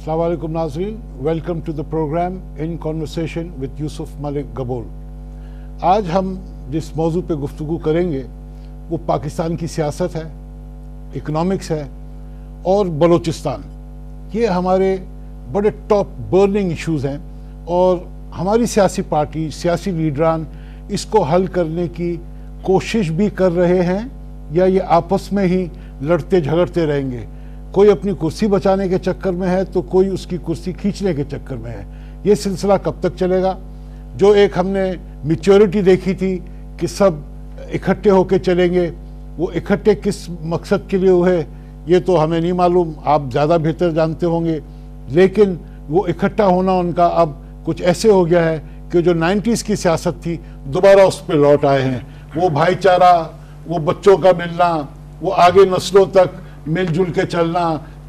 अस्सलाम वालेकुम नाज़रीन, welcome to the program in conversation with Yusuf Malik Gabol. आज हम जिस मौजू पे गुफ्तगू करेंगे वो पाकिस्तान की सियासत है, इकनॉमिक्स है और बलूचिस्तान। ये हमारे बड़े टॉप बर्निंग इश्यूज़ हैं और हमारी सियासी पार्टी, सियासी लीडरान इसको हल करने की कोशिश भी कर रहे हैं या ये आपस में ही लड़ते झगड़ते रहेंगे। कोई अपनी कुर्सी बचाने के चक्कर में है तो कोई उसकी कुर्सी खींचने के चक्कर में है। ये सिलसिला कब तक चलेगा? जो एक हमने मैच्योरिटी देखी थी कि सब इकट्ठे होकर चलेंगे, वो इकट्ठे किस मकसद के लिए हुए ये तो हमें नहीं मालूम, आप ज़्यादा बेहतर जानते होंगे। लेकिन वो इकट्ठा होना उनका अब कुछ ऐसे हो गया है कि जो 90s की सियासत थी दोबारा उस पर लौट आए हैं। वो भाईचारा, वो बच्चों का मिलना, वो आगे नस्लों तक मिलजुल के चलना,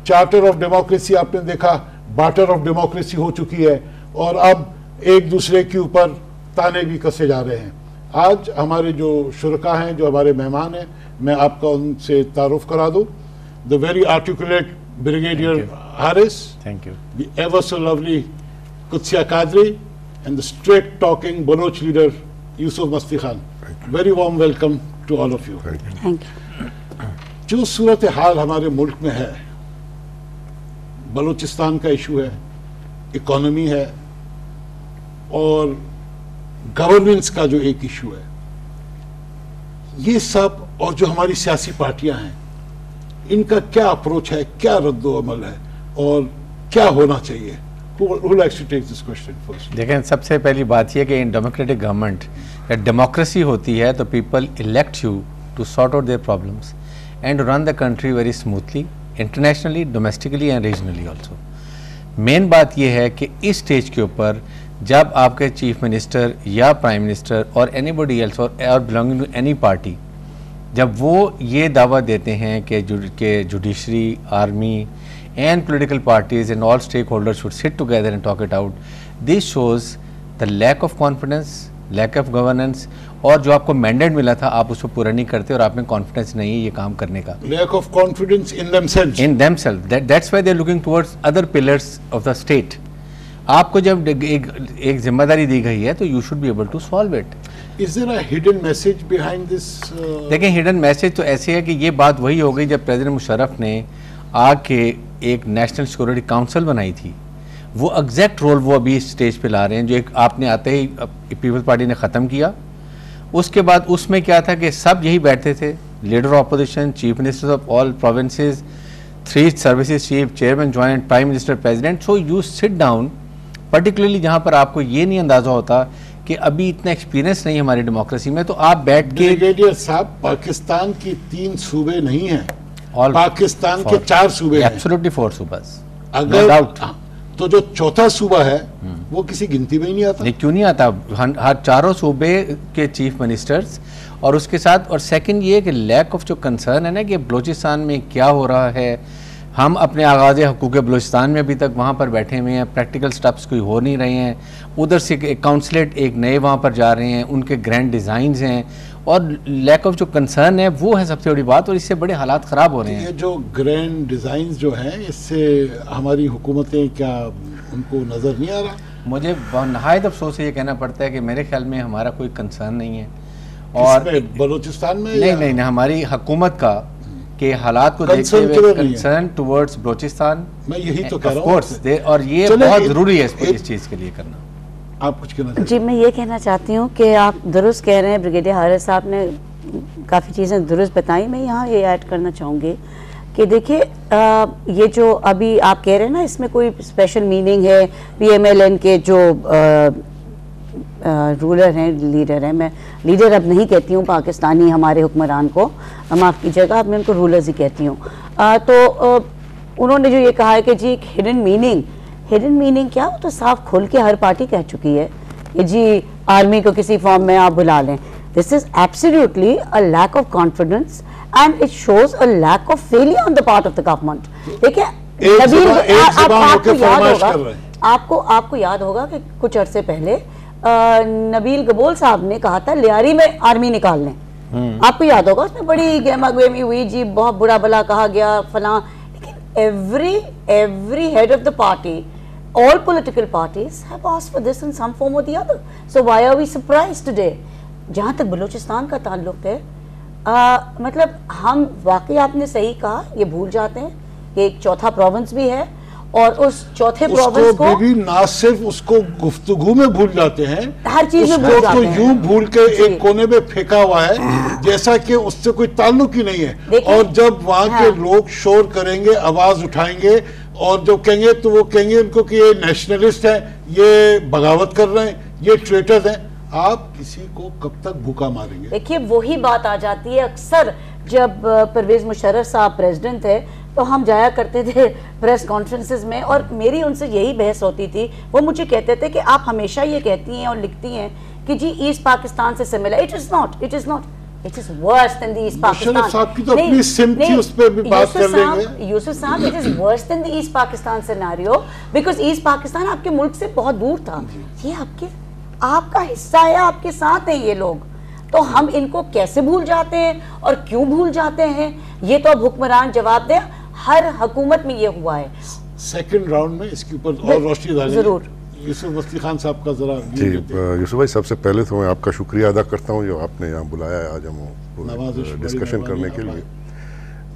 चार्टर ऑफ डेमोक्रेसी आपने देखा बार्टर ऑफ डेमोक्रेसी हो चुकी है और अब एक दूसरे के ऊपर ताने भी कसे जा रहे हैं। आज हमारे जो शुरका हैं, जो हमारे मेहमान हैं, मैं आपका उनसे तारुफ करा दूं। The very articulate brigadier Haris, thank you, the ever so lovely Qudsia Kadri and the straight talking Baloch leader Yusuf Masti Khan. Very warm welcome to all of you. Thank you. जो सूरत हाल हमारे मुल्क में है, बलूचिस्तान का इशू है, इकोनॉमी है और गवर्नेंस का जो एक इशू है, ये सब और जो हमारी सियासी पार्टियां हैं इनका क्या अप्रोच है, क्या रद्द-ओ-अमल है और क्या होना चाहिए? Who likes to take this question first? देखें, सबसे पहली बात यह कि इन डेमोक्रेटिक गवर्नमेंट या डेमोक्रेसी होती है तो people elect you to sort out their problems and run the country very smoothly, internationally, domestically and regionally also. Main बात यह है कि इस स्टेज के ऊपर जब आपके चीफ मिनिस्टर या प्राइम मिनिस्टर और एनीबॉडी एल्स और बिलोंगिंग टू एनी पार्टी जब वो ये दावा देते हैं कि judiciary, army and political parties and all stakeholders should sit together and talk it out, this shows the lack of confidence, lack of governance और जो आपको मैंडेट मिला था आप उसको पूरा नहीं करते और आप में कॉन्फिडेंस नहीं है ये काम करने का। Lack of confidence in themselves, that's why they are looking towards other pillars of the state. आपको जब एक जिम्मेदारी दी गई है तो you should be able to solve it. Is there a hidden message behind this? देखिए, हिडन मैसेज तो ऐसे है कि ये बात वही हो गई जब प्रेसिडेंट मुशर्रफ ने आके एक नेशनल सिक्योरिटी काउंसिल बनाई थी। वो एग्जैक्ट रोल वो अभी स्टेज पे ला रहे हैं जो एक आपने आते ही पीपल्स पार्टी ने ख़त्म किया। उसके बाद उसमें क्या था कि सब यही बैठते थे, leader of opposition, chief ministers of all provinces, 3 services chief, chairman joint, prime minister, president. So you sit down, particularly जहाँ पर आपको ये नहीं अंदाज़ा होता कि अभी इतना एक्सपीरियंस नहीं है हमारी डेमोक्रेसी में, तो आप बैठ के। ब्रिगेडियर साहब, पाकिस्तान की 3 सूबे नहीं हैं, पाकिस्तान के 4 सूबे हैं। एब्सोल्युटली 4 सूबास, अगर डाउट। तो जो चौथा सूबा है वो किसी गिनती में ही नहीं आता। नहीं, क्यों नहीं आता? हर चारों सूबे के चीफ मिनिस्टर्स और उसके साथ। और सेकंड ये कि लैक ऑफ जो कंसर्न है ना कि बलूचिस्तान में क्या हो रहा है। हम अपने आगाज़ हकूक़ बलूचिस्तान में अभी तक वहाँ पर बैठे हुए हैं, प्रैक्टिकल स्टेप्स कोई हो नहीं रहे हैं। उधर से एक काउंसलेट एक नए वहाँ पर जा रहे हैं, उनके ग्रैंड डिज़ाइंस हैं और लैक ऑफ जो कंसर्न है वो है सबसे बड़ी बात और इससे बड़े हालात ख़राब हो रहे हैं। ये जो ग्रैंड डिज़ाइंस जो हैं इससे हमारी हुकूमतें क्या उनको नज़र नहीं आ रहा? मुझे नहायत अफसोस से ये कहना पड़ता है कि मेरे ख्याल में हमारा कोई कंसर्न नहीं है और बलूचिस्तान में नहीं, हमारी हुकूमत का के हालात को देखते हुए कंसर्न टुवर्ड्स बलूचिस्तान। मैं यही तो कह रहा हूँ और ये बहुत ज़रूरी है इस चीज़ के लिए करना। आप कुछ कहना? जी, मैं ये कहना चाहती हूँ कि आप दुरुस्त कह रहे हैं, ब्रिगेडियर हारिस साहब ने काफ़ी चीज़ें दुरुस्त बताई। मैं यहाँ ये ऐड करना चाहूँगी कि देखिए, ये जो अभी आप कह रहे हैं ना, इसमें कोई स्पेशल मीनिंग है। PMLN के जो रूलर हैं, लीडर हैं, मैं लीडर अब नहीं कहती हूँ पाकिस्तानी हमारे हुक्मरान को, माफ़ कीजिएगा, अब मैं उनको रूलर्स ही कहती हूँ। तो उन्होंने जो ये कहा है कि जी एक हिडन मीनिंग क्या, वो तो साफ खुल के हर पार्टी कह चुकी है कि जी आर्मी को किसी फॉर्म में आप बुला लें। This is absolutely a lack of confidence and it shows a lack of failure on the part of the government. देखिए, आपको याद होगा कि कुछ अरसे पहले नबील गबोल साहब ने कहा था लियारी में आर्मी निकाल लें। आपको याद होगा, उसमें बड़ी गहमा गहमी हुई जी, बहुत बुरा भला कहा गया फलां। लेकिन every head of the party, all political parties have asked for this in some form or the other. So why are we surprised today? जहाँ तक बलूचिस्तान का ताल्लुक है, मतलब हम वाकई, आपने सही कहा, ये भूल जाते हैं कि एक चौथा प्रोविंस भी है, और उस चौथे प्रोविंस को भी ना सिर्फ उसको गुफ्तगू में भूल जाते हैं, हर चीज में भूल जाते हैं, यूं भूल के एक कोने में फेंका हुआ है जैसा कि उससे कोई ताल्लुक ही नहीं है। और जब वहाँ के लोग शोर करेंगे, आवाज उठाएंगे, और जब कहेंगे तो वो कहेंगे उनको कि ये नेशनलिस्ट है, ये बगावत कर रहे हैं, ये ट्रेटर्स हैं। आप किसी को कब तक भूखा मारेंगे? देखिए, वही बात आ जाती है। अक्सर जब परवेज मुशर्रफ साहब प्रेसिडेंट थे तो हम जाया करते थे प्रेस कॉन्फ्रेंसेस में, और मेरी उनसे यही बहस होती थी। वो मुझे कहते थे कि आप हमेशा ये कहती हैं और लिखती हैं कि जी ईस्ट पाकिस्तान से similar. It is not, it is not, it is worse than the east Pakistan. साहब की तो अपनी सिम्पथी उस पे भी बात कर लेंगे। यूसुफ साहब, it is worse than the east Pakistan scenario, because east Pakistan आपके मुल्क से बहुत दूर था। ये आपका हिस्सा है, आपके साथ हैं ये लोग। तो हम इनको कैसे भूल जाते हैं और क्यों भूल जाते हैं, ये तो अब हुक्मरान जवाब दें। हर हुकूमत में ये हुआ है। सेकंड राउंड में इसके ऊपर और रोशनी डालेंगे। जरूर। यूसुफ मस्ती खान साहब का जरा जी। यूसुफ भाई, सबसे पहले तो मैं आपका शुक्रिया अदा करता हूँ जो आपने यहाँ बुलाया है आज हम डिस्कशन करने के लिए।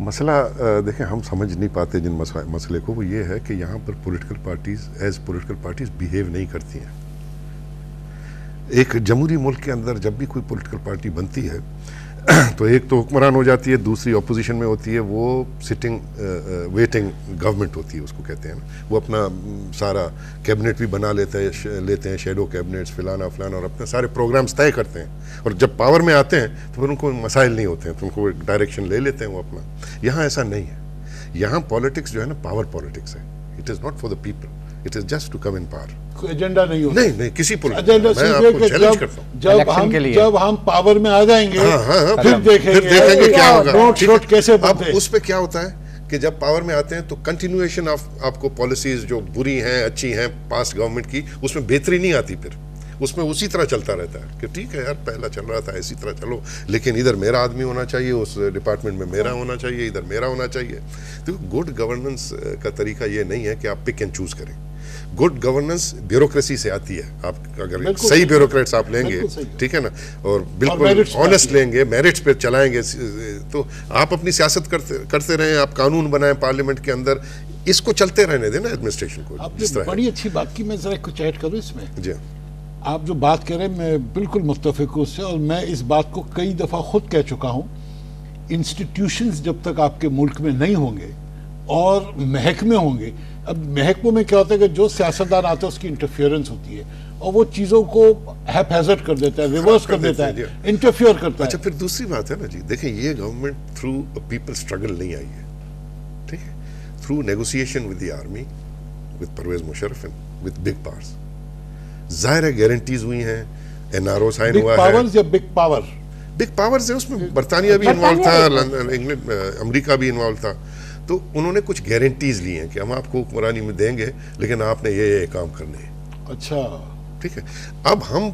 मसला देखें, हम समझ नहीं पाते जिन मसले को, वो ये है कि यहाँ पर political parties as political parties behave नहीं करती हैं। एक जमहूरी मुल्क के अंदर जब भी कोई पॉलिटिकल पार्टी बनती है तो एक तो हुक्मरान हो जाती है, दूसरी अपोजिशन में होती है, वो सिटिंग वेटिंग गवर्नमेंट होती है, उसको कहते हैं ना। वो अपना सारा कैबिनेट भी बना लेते हैं, शेडो कैबिनेट्स, फलाना फलाना, और अपने सारे प्रोग्राम्स तय करते हैं। और जब पावर में आते हैं तो फिर उनको मसाइल नहीं होते हैं, तो उनको एक डायरेक्शन ले लेते हैं वो अपना। यहाँ ऐसा नहीं है। यहाँ पॉलिटिक्स जो है ना, पावर पॉलिटिक्स है। It is not for the people, it is just to come in power. कोई एजेंडा नहीं होता। नहीं, किसी एजेंडा जब हम पावर में आ जाएंगे, फिर देखेंगे क्या होगा, नोट कैसे अब उस पे क्या होता है कि जब पावर में आते हैं तो कंटिन्यूएशन ऑफ आपको पॉलिसीज जो बुरी हैं, अच्छी हैं पास्ट गवर्नमेंट की, उसमें बेहतरी नहीं आती। फिर उसमें उसी तरह चलता रहता है कि ठीक है यार, पहला चल रहा था इसी तरह चलो, लेकिन इधर मेरा आदमी होना चाहिए, उस डिपार्टमेंट में मेरा होना चाहिए, इधर मेरा होना चाहिए। तो गुड गवर्नेंस का तरीका ये नहीं है कि आप पिक एंड चूज करें। गुड गवर्नेंस ब्यूरोक्रेसी से आती है। आप अगर सही ब्यूरोक्रेट्स आप लेंगे, ठीक है ना, और बिल्कुल ऑनेस्ट लेंगे, मेरिट्स पे चलाएंगे, तो आप अपनी सियासत करते रहें, आप कानून बनाएं पार्लियामेंट के अंदर, इसको चलते रहने देना एडमिनिस्ट्रेशन को। आपने बड़ी अच्छी बात की, मैं जरा कुछ ऐड करूं इसमें। जी, आप जो बात कह रहे हैं मैं बिल्कुल मुत्तफिक हूं उससे, और मैं इस बात को कई दफ़ा खुद कह चुका हूं। इंस्टीट्यूशंस जब तक आपके मुल्क में नहीं होंगे और महकमे होंगे, अब महकमों में क्या होता है कि जो सियासतदान आते हैं उसकी इंटरफियरेंस होती है, और वो चीज़ों को हैज़र्ड कर देता है, रिवर्स कर देता है, इंटरफियर करता है। अच्छा, फिर दूसरी बात है ना जी, देखें, ये गवर्नमेंट थ्रू पीपल स्ट्रगल नहीं आई है, ठीक है, through negotiation with the army, with Pervez Musharraf, with big powers. जाहिर है गारंटीज हुई हैं, एनआरओ साइन हुआ है। बिग पावर्स है, उसमें बरतानिया भी इन्वॉल्व था, इंग्लैंड, अमेरिका भी इन्वॉल्व था। तो उन्होंने कुछ गारंटीज ली हैं कि हम आपको हुक्मरानी में देंगे, लेकिन आपने ये काम करने हैं। अच्छा, ठीक है। अब हम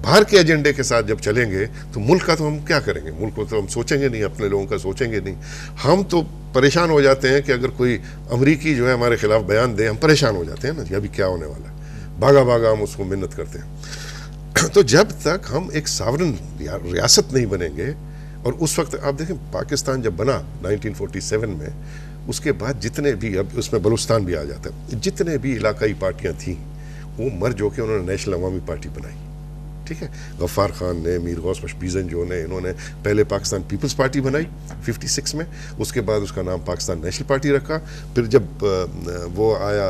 बाहर के एजेंडे के साथ जब चलेंगे तो मुल्क का तो हम क्या करेंगे? मुल्क को तो हम सोचेंगे नहीं, अपने लोगों का सोचेंगे नहीं। हम तो परेशान हो जाते हैं कि अगर कोई अमरीकी जो है हमारे खिलाफ बयान दे, हम परेशान हो जाते हैं ना जी, अभी क्या होने वाला है, भागा भागा हम उसको मिन्नत करते हैं। तो जब तक हम एक सावरन रियासत नहीं बनेंगे, और उस वक्त आप देखें पाकिस्तान जब बना 1947 में, उसके बाद जितने भी, अब उसमें बलूचिस्तान भी आ जाता है, जितने भी इलाकाई पार्टियां थीं वो मर्ज होकर उन्होंने नेशनल अवामी पार्टी बनाई, ठीक है। गफ्फार खान ने, मीर गौस बशपीज़न जो ने, इन्होंने पहले पाकिस्तान पीपल्स पार्टी बनाई 56 में, उसके बाद उसका नाम पाकिस्तान नेशनल पार्टी रखा। फिर जब वो आया,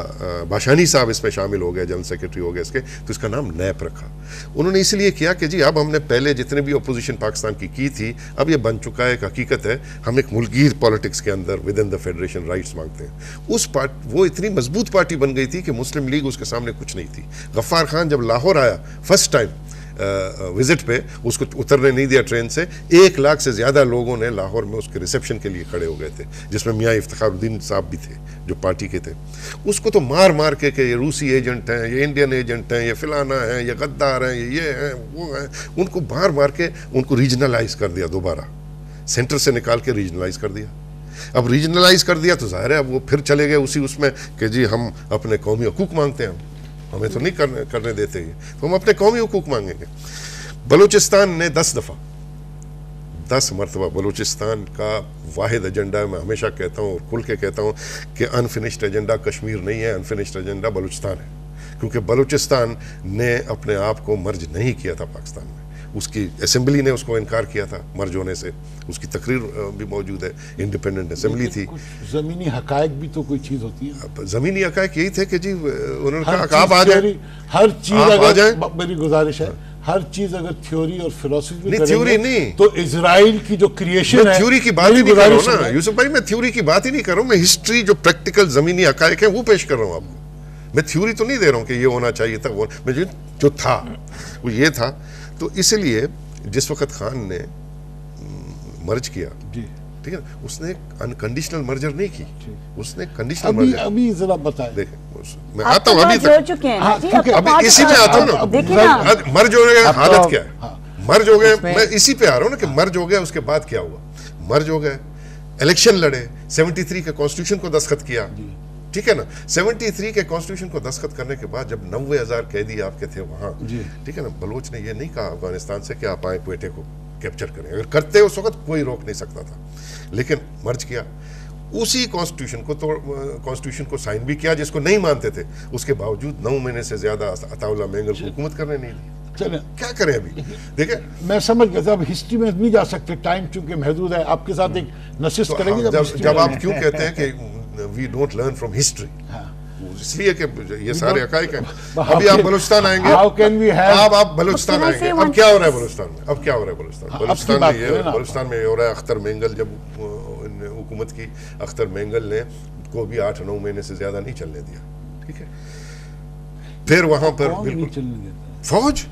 बाशानी साहब इसमें शामिल हो गए, जनरल सेक्रेटरी हो गए इसके, तो इसका नाम नैप रखा। उन्होंने इसलिए किया कि जी अब हमने पहले जितने भी अपोजिशन पाकिस्तान की थी, अब ये बन चुका है, एक हकीकत है, हम एक मुल्कीर पॉलिटिक्स के अंदर with in the federation rights मांगते हैं। उस वो इतनी मजबूत पार्टी बन गई थी कि मुस्लिम लीग उसके सामने कुछ नहीं थी। गफ्फार खान जब लाहौर आया फर्स्ट टाइम विजिट पे, उसको उतरने नहीं दिया ट्रेन से, 1 लाख से ज़्यादा लोगों ने लाहौर में उसके रिसेप्शन के लिए खड़े हो गए थे, जिसमें मियाँ इफ्तिखारुद्दीन साहब भी थे जो पार्टी के थे। उसको तो मार मार के ये रूसी एजेंट हैं, ये इंडियन एजेंट हैं, ये फिलाना हैं, ये गद्दार हैं, ये हैं, वो हैं, उनको मार मार के उनको रीजनलाइज कर दिया, दोबारा सेंटर से निकाल के रीजनलाइज कर दिया। अब रीजनलाइज कर दिया तो जाहिर है अब वो फिर चले गए उसी उसमें कि जी हम अपने कौमी हकूक मांगते हैं, हमें तो नहीं करने देते ये, तो हम अपने कौमी हकूक मांगेंगे। बलूचिस्तान ने 10 मरतबा बलूचिस्तान का वाहिद एजेंडा है, मैं हमेशा कहता हूँ और खुल के कहता हूँ कि अनफिनिश्ड एजेंडा कश्मीर नहीं है, अनफिनिश्ड एजेंडा बलूचिस्तान है, क्योंकि बलूचिस्तान ने अपने आप को मर्ज नहीं किया था पाकिस्तान में, उसकी असेंबली ने उसको इनकार किया था मर्ज होने से, उसकी तकरीर भी मौजूद है, इंडिपेंडेंट असेंबली थी। ज़मीनी हकायक भी तो कोई चीज़ होती है। ज़मीनी हकायक यही थे कि जी उन्होंने कहा आप आ जाए, हर चीज़ अगर, मेरी गुजारिश है, हर चीज़ अगर थ्योरी और फिलॉसफी में थ्योरी नहीं तो इजराइल की जो क्रिएशन है, थ्योरी की बात ही नहीं कर रहा हूँ ना यूसुफ भाई, मैं थ्योरी की बात ही नहीं कर रहा हूँ, मैं हिस्ट्री जो प्रैक्टिकल ज़मीनी हकायक है वो पेश कर रहा हूँ आपको। मैं थ्योरी तो नहीं दे रहा हूँ कि ये होना चाहिए था, वो मैं जो था वो ये था। तो इसलिए जिस वक्त खान ने मर्ज किया, ठीक है, उसने अनकंडीशनल मर्जर नहीं की, उसने कंडीशनल मर्जर। अभी जरा बताएं। देखें मैं आता हूँ अभी तक, अभी इसी में आता हूँ ना, मर्ज हो गया, हालत क्या है, मर्ज हो गए, मैं इसी पे आ रहा हूँ ना कि मर्ज हो गया, उसके बाद क्या हुआ, मर्ज हो गए, इलेक्शन लड़े, 73 के कॉन्स्टिट्यूशन को दस्तखत किया, ठीक है ना, 73 के कॉन्स्टिट्यूशन को दस्तखत करने के बाद जब 90,000 कैदी आपके थे वहां, ठीक है ना, बलोच ने ये नहीं कहा अफगानिस्तान से कि आप आए क्वेटे को कैप्चर करें, अगर करते उस वक्त कोई रोक नहीं सकता था, लेकिन मर्ज किया, उसी कॉन्स्टिट्यूशन को साइन भी किया जिसको नहीं मानते थे, उसके बावजूद 9 महीने से ज्यादा अताउल्लाह मेंगल को हुकूमत करने नहीं दी। चलें क्या करें अभी, देखें मैं समझ गया, अब हिस्ट्री में नहीं जा सकते, टाइम चूंकि महदूद है, आपके साथ एक नशिस्त करेंगे जब आप क्यों कहते हैं कि we don't learn from history, इसलिए कि ये सारे हकायक हैं। अभी आप बलूचिस्तान आएंगे, आप बलूचिस्तान आएंगे, अब क्या हो रहा है बलूचिस्तान में, अब क्या हो रहा है बलूचिस्तान में ये बलूचिस्तान में हो रहा है, अख्तर मेंगल जब हुकूमत की, अख्तर मेंगल ने को भी 8-9 महीने से ज्यादा नहीं चलने दिया, ठीक है, फिर वहां पर बिल्कुल फौज,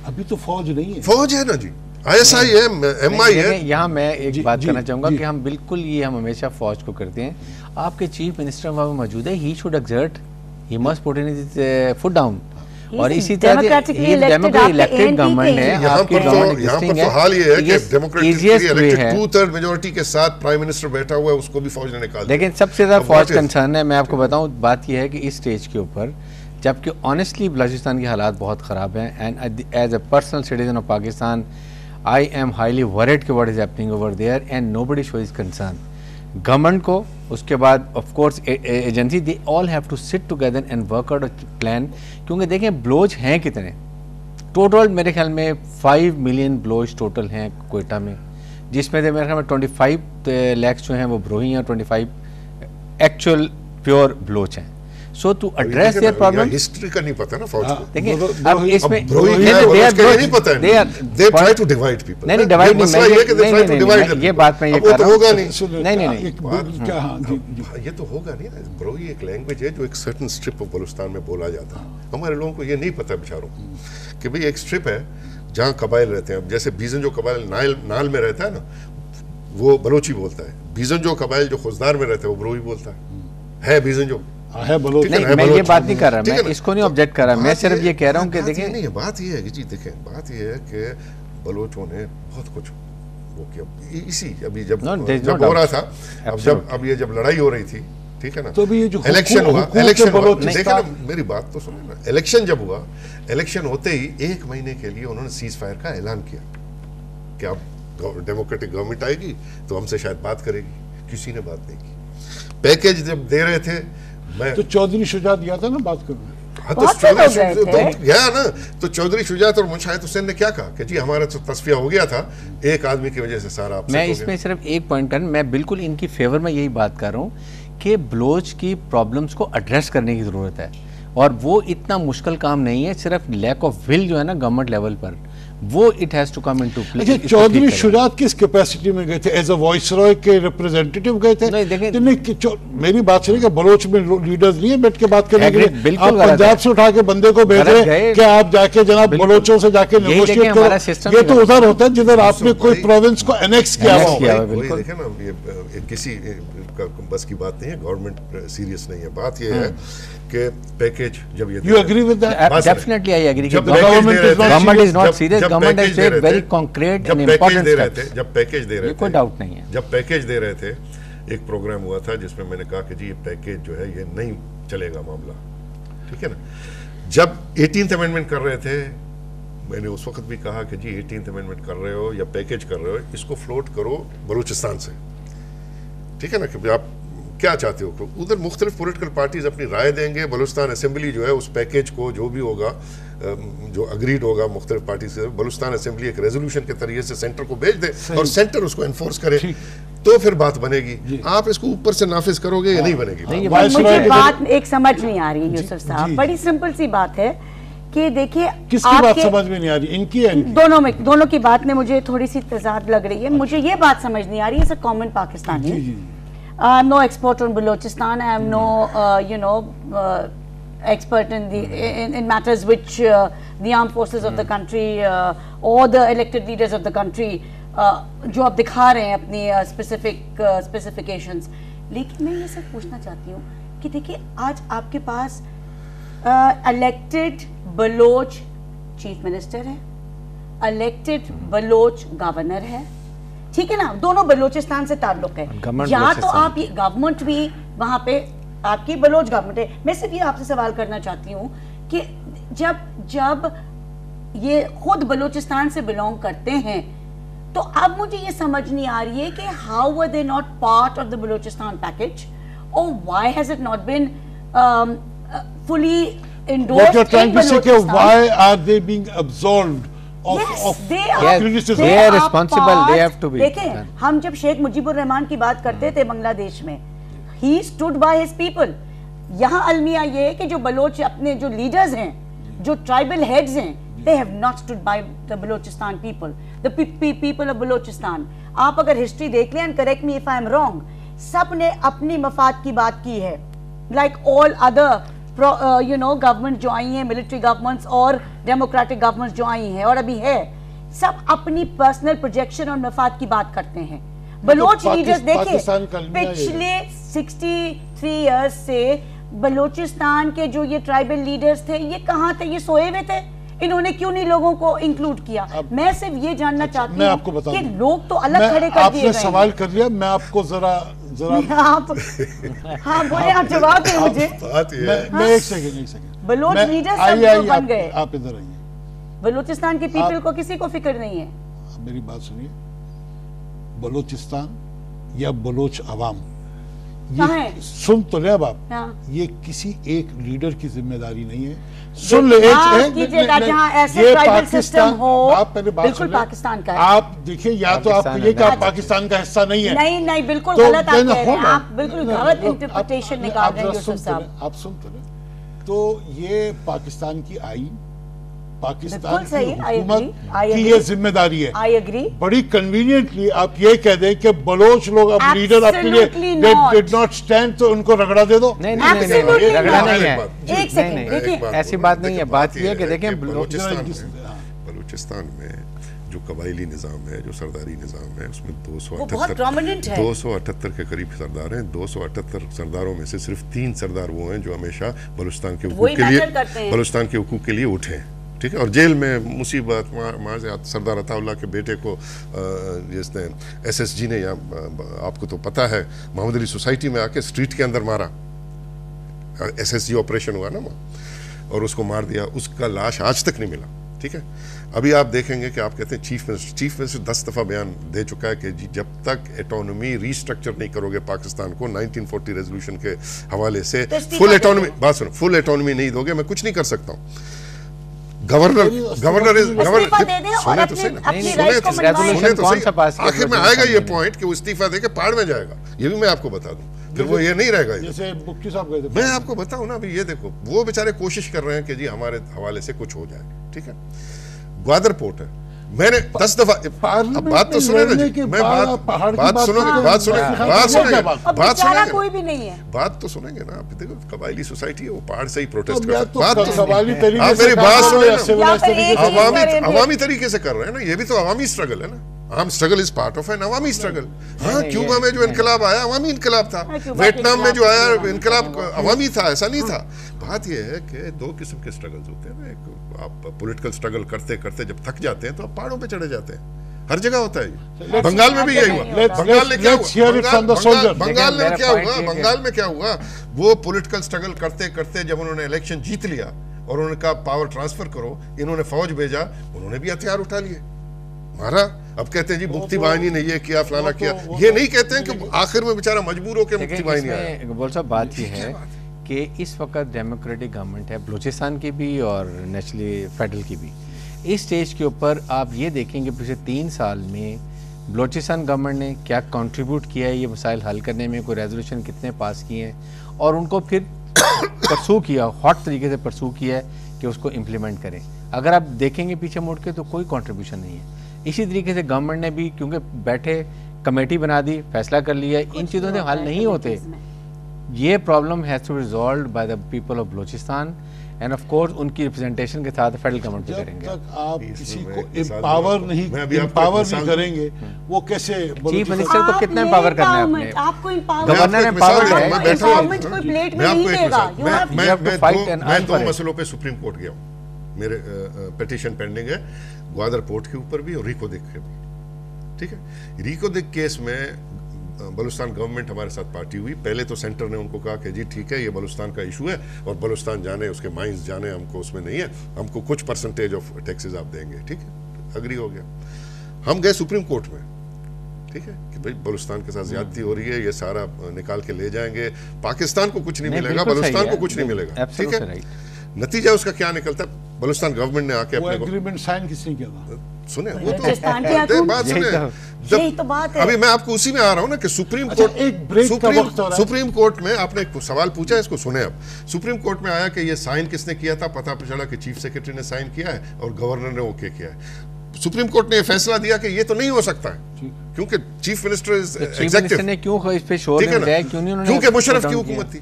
अभी तो फौज नहीं है, फौज है ना जी, ISI है, MI है। यहाँ मैं एक बात करना चाहूंगा कि हम बिल्कुल ये हम हमेशा फौज को करते हैं, आपके चीफ मिनिस्टर वहाँ पे मौजूद है, he should exert, he must put in his foot down, और इसी तरह ये डेमोक्रेटिक इलेक्टेड गवर्नमेंट है, आपकी गवर्नमेंट एग्जिस्टिंग है, हाल ये है कि डेमोक्रेटिकली इलेक्टेड 2/3 मेजॉरिटी के साथ प्राइम मिनिस्टर बैठा हुआ है, उसको भी फौज ने निकाल दिया। लेकिन सबसे ज्यादा फौज कंसर्न है, मैं आपको बताऊं, बात यह है कि इस स्टेज के ऊपर, जबकि ऑनेस्टली बलूचिस्तान की हालात बहुत ख़राब हैं, and as a personal citizen of Pakistan I am highly worried कि what is happening over there and nobody shows concern. Government को, उसके बाद of course agency, they all have to sit together and work out a plan, क्योंकि देखें Bloch हैं कितने total, मेरे ख्याल में 5 मिलियन बलोच टोटल हैं कोयटा में, जिसमें से मेरे ख्याल में 25 लाख जो हैं वो ब्रोही हैं, 25 एक्चुअल प्योर बलोच हैं। So to address their problem, history का नहीं पता ना फौज को, देखिए अब इसमें नहीं पता है, they try to divide people, नहीं डिवाइड नहीं, ये बात मैं ये कर रहा हूं, होगा नहीं, नहीं ये तो होगा नहीं ना, ब्रोही एक लैंग्वेज है जो एक सर्टेन स्ट्रिप ऑफ बलूचिस्तान में बोला जाता है, हमारे लोगों को ये नहीं पता बेचारों कि भाई एक स्ट्रिप है जहाँ कबाइल रहते हैं, अब जैसे बीजन जो कबाइल नाल में रहता है ना, वो बलोची बोलता है, बीजन जो कबाइल जो खुजदार में रहता है वो ब्रोही बोलता है बीजन जो है बलोच। नहीं, मैं ये बात नहीं कर रहा, मैं इसको नहीं ऑब्जेक्ट कर रहा, मैं सिर्फ ये कह रहा हूँ कि देखें, नहीं बात ये है कि जी देखें, बात ये है कि बलोचों ने बहुत कुछ वो किया, इसी अभी जब हो रहा था, अब ये जब लड़ाई हो रही थी, ठीक है ना, तो भी ये जो इलेक्शन हुआ, देखें ना मेरी बात तो सुने ना, इलेक्शन जब हुआ, इलेक्शन होते ही 1 महीने के लिए उन्होंने सीज फायर का ऐलान किया कि अब डेमोक्रेटिक गवर्नमेंट आएगी तो हमसे शायद बात करेगी, किसी ने बात नहीं की। पैकेज जब दे रहे थे, मैं तो चौधरी शुजात गया था ना बात करने, हाँ, तो चौधरी गया ना, तो चौधरी शुजात और मुशाहिद हुसैन ने क्या कहा कि जी हमारा तो तस्फिया हो गया था, एक आदमी की वजह से सारा। मैं इसमें सिर्फ एक पॉइंट कर, मैं बिल्कुल इनकी फेवर में यही बात कर रहा हूँ कि बलोच की प्रॉब्लम्स को एड्रेस करने की ज़रूरत है, और वो इतना मुश्किल काम नहीं है, सिर्फ लैक ऑफ विल जो है ना गवर्नमेंट लेवल पर, वो it has to come into play. अच्छा, चौधरी शुजात किस कैपेसिटी में गए थे? एज अ वाइसरॉय के रिप्रेजेंटेटिव गए थे? नहीं देखें, मेरी बात सुनिए, बलोच में लीडर्स नहीं है बैठ के बात करने के लिए, आप बिल्कुल पंजाब से उठा के बंदे को भेज रहे हैं कि आप जाके जनाब बलोचों से जाके नेगोशिएट करो, ये तो उधर होता है जिधर आपने कोई प्रोविंस को एनेक्स किया हुआ है। देखें ना, ये किसी बस की बात नहीं है, गवर्नमेंट सीरियस नहीं है, बात ये है कि पैकेज जब ये you agree with that? Definitely I agree, government is not serious, government has said very concrete and important steps, जब पैकेज दे रहे थे, कोई डाउट नहीं है, जब पैकेज दे रहे थे, एक प्रोग्राम हुआ था जिसमें मैंने कहा कि जी ये पैकेज जो है ये नहीं चलेगा मामला, ठीक है ना। जब 18th अमेंडमेंट कर रहे थे, मैंने उस वक्त भी कहा कि जी 18th अमेंडमेंट कर रहे हो या पैकेज कर रहे हो, इसको फ्लोट करो बलूचिस्तान से, ठीक है ना, कि आप क्या चाहते हो। उधर मुख्तलिफ पॉलिटिकल पार्टीज अपनी राय देंगे, बलूचिस्तान असेंबली जो है उस पैकेज को जो भी होगा, जो अग्रीड होगा मुख्तलिफ पार्टी से, बलूचिस्तान असेंबली एक रेजोल्यूशन के तरीके से सेंटर को भेज दे और सेंटर उसको एनफोर्स करे, तो फिर बात बनेगी। आप इसको ऊपर से नाफिज करोगे या नहीं बनेगी। मुझे बात एक समझ नहीं आ रही है यूसुफ साहब, बड़ी सिंपल सी बात है कि देखिए किसकी बात समझ में नहीं आ रही, इनकी है, दोनों की बात में मुझे थोड़ी सी तजाद लग रही है। मुझे ये बात समझ नहीं आ रही है, common Pakistani, I am no expert on Balochistan, I am no expert in matters which the armed forces of the country or the elected leaders of the country जो आप दिखा रहे हैं अपनी specifications। लेकिन मैं ये सब पूछना चाहती हूँ कि देखिए आज आपके पास elected बलोच चीफ मिनिस्टर है, elected बलोच गवर्नर है, ठीक है ना, दोनों बलोचिस्तान से ताल्लुक है। या तो आप ये गवर्नमेंट भी वहाँ पे आपकी बलोच गवर्नमेंट है। मैं सिर्फ ये आपसे सवाल करना चाहती हूँ कि जब ये खुद बलोचिस्तान से बिलोंग करते हैं, तो अब मुझे ये समझ नहीं आ रही है कि how were they not part of the Balochistan package, और why has it not been fully endorsed? What you're trying to say, why are they being absolved of criticism? They are responsible, they have to be. देखें, हम जब शेख मुजीबुर रहमान की बात करते थे बांग्लादेश में, he stood by his people। यहाँ अलमिया ये है कि जो बलोच अपने जो लीडर्स हैं, जो ट्राइबल हेड्स हैं, they have not stood by the Balochistan people, the people of Balochistan। आप अगर हिस्ट्री देख लें, and correct me if I am wrong, सब ने अपनी मफाद की बात की है, like all other गवर्नमेंट जो आई हैं, मिलिट्री गवर्नमेंट्स और डेमोक्रेटिक गवर्नमेंट्स जो आई हैं और अभी है, सब अपनी पर्सनल प्रोजेक्शन और मफाद की बात करते हैं। बलोच लीडर्स देखिए, पिछले 63 इयर्स से बलोचिस्तान के जो ये ट्राइबल लीडर्स थे, ये कहाँ थे, ये सोए हुए थे, इन्होंने क्यों नहीं लोगों को इंक्लूड किया? मैं सिर्फ ये जानना चाहती हूँ कि लोग तो अलग खड़े कर दिए गए। आपने सवाल कर लिया, मैं आपको जरा आप हाँ बोले, आप जवाब दें मुझे। मैं एक सेकंड बलोच लीडर्स सब बन गए। आप इधर आइए। बलोचिस्तान के पीपल को किसी को फिक्र नहीं है। मेरी बात सुनिए, बलोचिस्तान या बलोच अवाम, ये सुन तो ले अब आप, ये किसी एक लीडर की जिम्मेदारी नहीं है। सुन ले, जहाँ ऐसे ट्राइबल सिस्टम हो, आप पहले बात बिल्कुल पाकिस्तान का है। आप देखिए, या तो आप ये कि आप पाकिस्तान का हिस्सा नहीं है, नहीं बिल्कुल गलत आप कह रहे हैं, आप बिल्कुल गलत इंटरप्रिटेशन निकाल रहे हैं यूसुफ साहब। आप सुन तो ले, तो ये पाकिस्तान की आईन, पाकिस्तान की हुकूमत की ये जिम्मेदारी है। I agree. बड़ी कन्वीनियंटली आप ये कह दें कि बलोच लोग अब लीडर अपने लिए डिड नॉट स्टैंड, तो उनको रगड़ा दे दो। नहीं, रगड़ा नहीं है। एक सेकंड देखिए, ऐसी बात नहीं है। बात ये है कि देखें, बलूचिस्तान में जो कबायली निज़ाम है, जो सरदारी निज़ाम है, उसमें 278 के करीब सरदार हैं। 278 सरदारों में से सिर्फ 3 सरदार वो हैं जो हमेशा बलूचिस्तान के हुकूक के लिए उठे हैं, ठीक है। और जेल में मुसीबत, वहाँ से सरदार अताउल्लाह के बेटे को जिसने SSG ने, या आपको तो पता है, मोहम्मद अली सोसाइटी में आके स्ट्रीट के अंदर मारा, SSG ऑपरेशन हुआ ना वहाँ, और उसको मार दिया। उसका लाश आज तक नहीं मिला, ठीक है। अभी आप देखेंगे कि आप कहते हैं चीफ मिनिस्टर 10 दफ़ा बयान दे चुका है कि जब तक एटोनॉमी रीस्ट्रक्चर नहीं करोगे पाकिस्तान को 1940 रेजोल्यूशन के हवाले से फुल एटोनॉमी, बात सुनो, फुल एटोनॉमी नहीं दोगे, मैं कुछ नहीं कर सकता हूँ। गवर्नर आखिर में आएगा ये पॉइंट कि वो इस्तीफा देके पहाड़ में जाएगा, ये भी मैं आपको बता दूं, फिर वो ये नहीं रहेगा। जैसे मुफ्ती साहब कहते हैं, मैं आपको बताऊं ना, अभी ये देखो, वो बेचारे कोशिश कर रहे हैं कि जी हमारे हवाले से कुछ हो जाए, ठीक है। ग्वादर पोर्ट है, मैंने 10 दफा, अब बात तो सुने ना जी, मैं बात सुनेंगे, कोई भी नहीं है, बात तो सुनेंगे ना आप। देखो कबायली सोसाइटी है, वो पहाड़ से ही प्रोटेस्ट कर सकते, बात तो कबायली तरीके से, मेरी बात सुने, अवामी तरीके से कर रहे हैं ना, ये भी तो अवामी स्ट्रगल है ना। Arm struggle is part of an अवामी स्ट्रगल। हाँ, क्यूबा में जो इनकलाब आया अवामी इनकलाब था, वियतनाम में जो आया इनकलाब अवामी था, ऐसा नहीं था। बात यह है कि 2 किस्म के स्ट्रगल्स होते हैं ना, एक आप पॉलिटिकल स्ट्रगल करते करते जब थक जाते हैं तो आप पहाड़ों पे चढ़े जाते हैं। हर जगह होता है ये। बंगाल में भी यही हुआ। बंगाल में क्या हुआ? बंगाल में क्या हुआ? वो पॉलिटिकल स्ट्रगल करते करते जब उन्होंने इलेक्शन जीत लिया और उन्होंने कहा पावर ट्रांसफर करो, इन्होंने फौज भेजा, उन्होंने भी हथियार उठा लिए, मारा। अब कहते हैं जी मुक्ति वाहिनी ने ये किया, फलाना किया। ये नहीं कहते हैं कि आखिर में बेचारा मजबूर होकर मुक्ति वाहिनी आया। बोल साहब बात ये है कि इस वक्त डेमोक्रेटिक गवर्नमेंट है बलूचिस्तान की भी और नेशनली फेडरल की भी। इस स्टेज के ऊपर आप ये देखेंगे पिछले 3 साल में बलूचिस्तान गवर्नमेंट ने क्या कंट्रीब्यूट किया है ये मसाइल हल करने में, कोई रेजोल्यूशन कितने पास किए हैं और उनको फिर परसू किया, हॉट तरीके से परसू किया है कि उसको इम्प्लीमेंट करें। अगर आप देखेंगे पीछे मुड़ के तो कोई कंट्रीब्यूशन नहीं है। इसी तरीके से गवर्नमेंट ने भी क्योंकि बैठे कमेटी बना दी, फैसला कर लिया, इन चीज़ों से हल नहीं होते। ये problem has to resolve by the people of Balochistan and of course उनकी रिप्रेजेंटेशन के साथ फेडरल गवर्नमेंट पे करेंगे। जब तक आप किसी को एम्पावर नहीं करेंगे, वो कैसे? चीफ मिनिस्टर को कितना एम्पावर करना है आपने? आपको गवर्नर एम्पावर है। मैं 2 मसलों पे सुप्रीम कोर्ट गया हूँ। मेरे पिटीशन पेंडिंग है ग्वादर पोर्ट के ऊपर भी और रिको दिक के भी। ठीक है, रिको दिक केस में बलूचिस्तान गवर्नमेंट हमारे साथ पार्टी हुई। पहले तो सेंटर ने उनको कहा कि जी ठीक है ये बलूचिस्तान का इशू है और बलूचिस्तान जाने, उसके माइंस जाने, हमको उसमें नहीं है, हमको कुछ परसेंटेज ऑफ टैक्सेस आप देंगे। ठीक है, अग्री हो गया। हम गए सुप्रीम कोर्ट में, ठीक है, कि भाई बलूचिस्तान के साथ ज्यादती हो रही है, ये सारा निकाल के ले जाएंगे, पाकिस्तान को कुछ नहीं मिलेगा, बलूचिस्तान को कुछ नहीं मिलेगा। ठीक है, नतीजा उसका क्या निकलता है? बलूचिस्तान गवर्नमेंट ने आके अपने एग्रीमेंट साइन किसने किया था? सुने वो तो बात सुने। यही तो बात है। अभी मैं आपको उसी में आ रहा हूं ना कि सुप्रीम कोर्ट में आपने एक सवाल पूछा, इसको सुने। अब सुप्रीम कोर्ट में आया कि ये साइन किसने किया था, पता चला कि चीफ सेक्रेटरी ने साइन किया है और गवर्नर ने ओके किया है। सुप्रीम कोर्ट ने यह फैसला दिया कि ये तो नहीं हो सकता है क्योंकि चीफ मिनिस्टर एग्जीक्यूटिव ने क्यों इस पे शोर लगाया, क्योंकि मुशर्रफ की हुकूमत थी।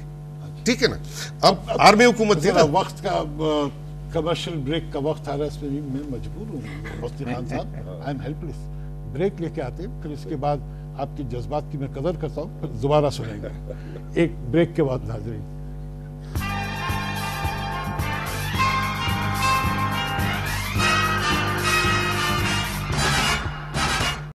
ठीक है ना, अब आर्मी हुकूमत थी ना। वक्त का कमर्शियल ब्रेक का वक्त आ रहा है, इसमें भी मैं मजबूर हूँ मुफ्ती खान साहब, आई एम हेल्पलेस। ब्रेक लेके आते हैं, फिर इसके बाद आपकी जज्बात की मैं कदर करता हूँ, फिर दोबारा सुनेंगे एक ब्रेक के बाद नाज़रीन।